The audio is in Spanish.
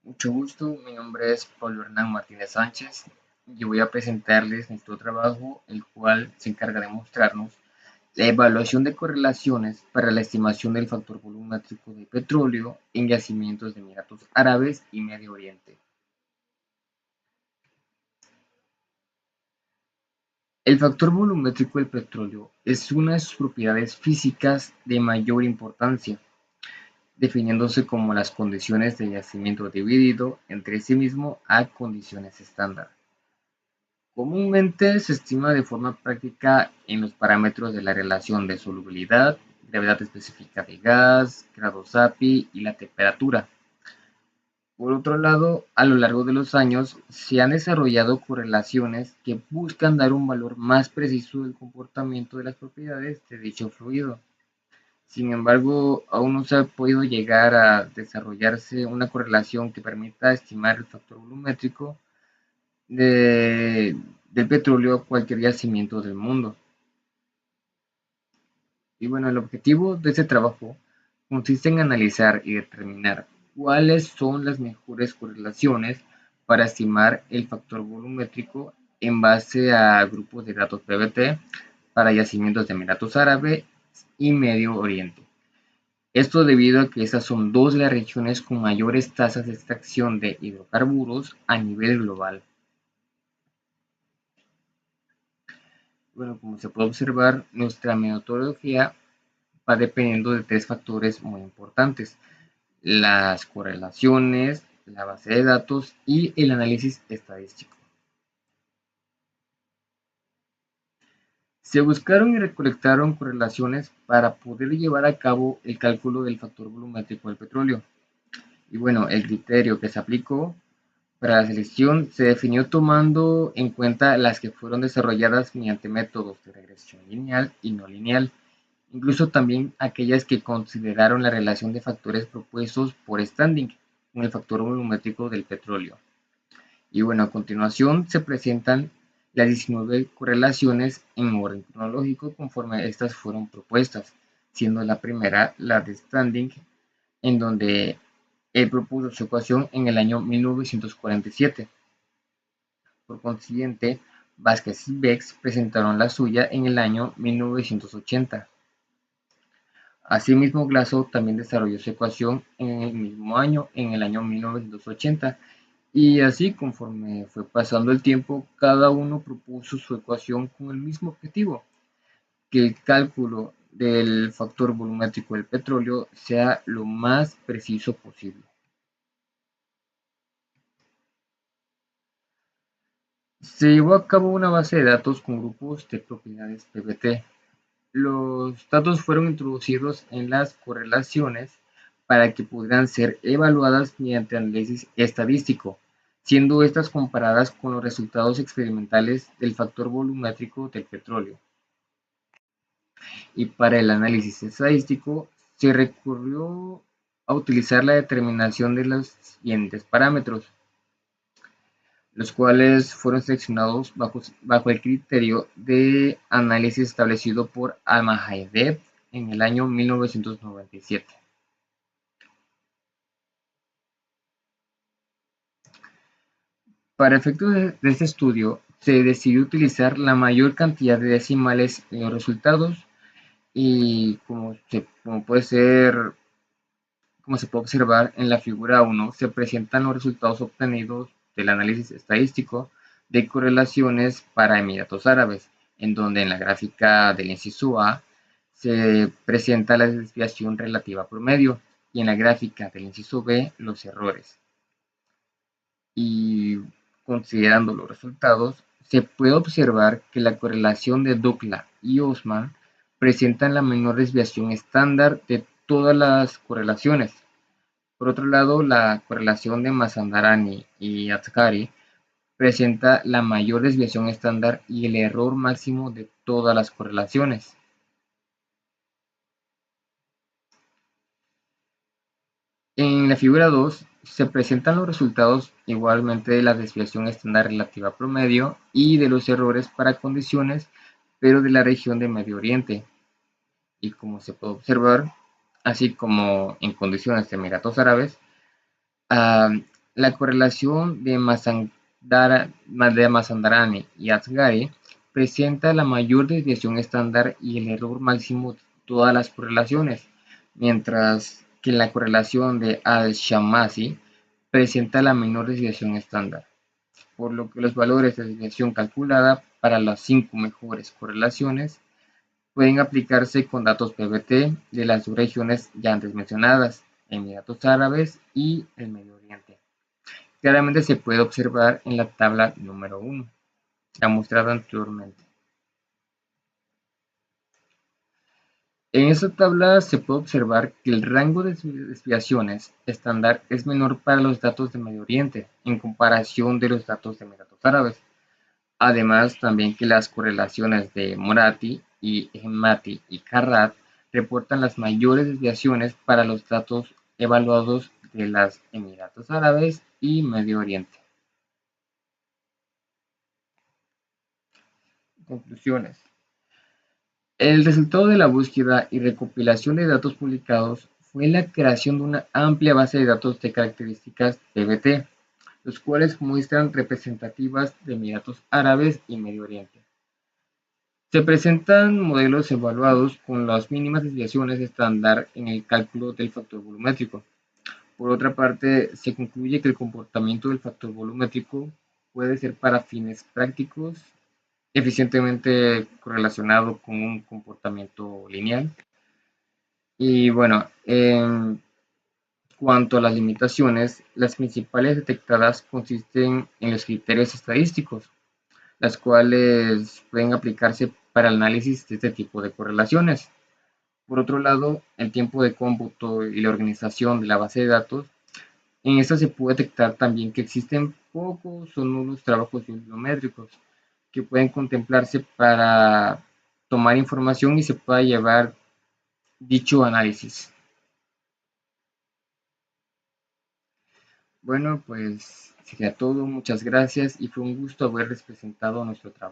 Mucho gusto, mi nombre es Pablo Hernán Martínez Sánchez y voy a presentarles nuestro trabajo, el cual se encarga de mostrarnos la evaluación de correlaciones para la estimación del factor volumétrico de petróleo en yacimientos de Emiratos Árabes y Medio Oriente. El factor volumétrico del petróleo es una de sus propiedades físicas de mayor importancia, definiéndose como las condiciones de yacimiento dividido entre sí mismo a condiciones estándar. Comúnmente se estima de forma práctica en los parámetros de la relación de solubilidad, gravedad específica de gas, grado SAPI y la temperatura. Por otro lado, a lo largo de los años se han desarrollado correlaciones que buscan dar un valor más preciso del comportamiento de las propiedades de dicho fluido. Sin embargo, aún no se ha podido llegar a desarrollarse una correlación que permita estimar el factor volumétrico de, del petróleo a cualquier yacimiento del mundo. Y bueno, el objetivo de este trabajo consiste en analizar y determinar cuáles son las mejores correlaciones para estimar el factor volumétrico en base a grupos de datos PBT para yacimientos de Emiratos Árabes y Medio Oriente. Esto debido a que estas son dos de las regiones con mayores tasas de extracción de hidrocarburos a nivel global. Bueno, como se puede observar, nuestra metodología va dependiendo de tres factores muy importantes: las correlaciones, la base de datos y el análisis estadístico. Se buscaron y recolectaron correlaciones para poder llevar a cabo el cálculo del factor volumétrico del petróleo. Y bueno, el criterio que se aplicó para la selección se definió tomando en cuenta las que fueron desarrolladas mediante métodos de regresión lineal y no lineal, incluso también aquellas que consideraron la relación de factores propuestos por Standing con el factor volumétrico del petróleo. Y bueno, a continuación se presentan las 19 correlaciones en orden cronológico conforme estas fueron propuestas, siendo la primera la de Standing, en donde él propuso su ecuación en el año 1947. Por consiguiente, Vázquez y Bex presentaron la suya en el año 1980. Asimismo, Glasso también desarrolló su ecuación en el mismo año, en el año 1980, y así conforme fue pasando el tiempo, cada uno propuso su ecuación con el mismo objetivo: que el cálculo del factor volumétrico del petróleo sea lo más preciso posible. Se llevó a cabo una base de datos con grupos de propiedades PBT. Los datos fueron introducidos en las correlaciones para que pudieran ser evaluadas mediante análisis estadístico, siendo estas comparadas con los resultados experimentales del factor volumétrico del petróleo. Y para el análisis estadístico se recurrió a utilizar la determinación de los siguientes parámetros, los cuales fueron seleccionados bajo el criterio de análisis establecido por Almahayed en el año 1997. Para efectos de este estudio, se decidió utilizar la mayor cantidad de decimales en los resultados y como se puede observar en la figura 1, se presentan los resultados obtenidos del análisis estadístico de correlaciones para Emiratos Árabes, en donde en la gráfica del inciso A se presenta la desviación relativa promedio y en la gráfica del inciso B los errores. Y considerando los resultados, se puede observar que la correlación de Dukla y Osman presentan la menor desviación estándar de todas las correlaciones. Por otro lado, la correlación de Mazandarani y Azcari presenta la mayor desviación estándar y el error máximo de todas las correlaciones. En la figura 2 se presentan los resultados igualmente de la desviación estándar relativa promedio y de los errores para condiciones, pero de la región de Medio Oriente. Y como se puede observar, así como en condiciones de Emiratos Árabes, ah, La correlación de Mazandarani y Asghari presenta la mayor desviación estándar y el error máximo de todas las correlaciones, mientras que la correlación de Al-Shamasi presenta la menor desviación estándar, por lo que los valores de desviación calculada para las 5 mejores correlaciones pueden aplicarse con datos PBT de las subregiones ya antes mencionadas, Emiratos Árabes y el Medio Oriente. Claramente se puede observar en la tabla número 1, ya mostrada anteriormente. En esta tabla se puede observar que el rango de desviaciones estándar es menor para los datos de Medio Oriente en comparación de los datos de Emiratos Árabes. Además, también que las correlaciones de Morati y Hemmati y Karrat reportan las mayores desviaciones para los datos evaluados de las Emiratos Árabes y Medio Oriente. Conclusiones. El resultado de la búsqueda y recopilación de datos publicados fue la creación de una amplia base de datos de características PBT, los cuales muestran representativas de Emiratos Árabes y Medio Oriente. Se presentan modelos evaluados con las mínimas desviaciones estándar en el cálculo del factor volumétrico. Por otra parte, se concluye que el comportamiento del factor volumétrico puede ser para fines prácticos eficientemente correlacionado con un comportamiento lineal. Y bueno, en cuanto a las limitaciones, las principales detectadas consisten en los criterios estadísticos, las cuales pueden aplicarse para el análisis de este tipo de correlaciones. Por otro lado, el tiempo de cómputo y la organización de la base de datos, en esta se puede detectar también que existen pocos o nulos trabajos bibliométricos que pueden contemplarse para tomar información y se pueda llevar dicho análisis. Bueno, pues sería todo. Muchas gracias y fue un gusto haberles presentado nuestro trabajo.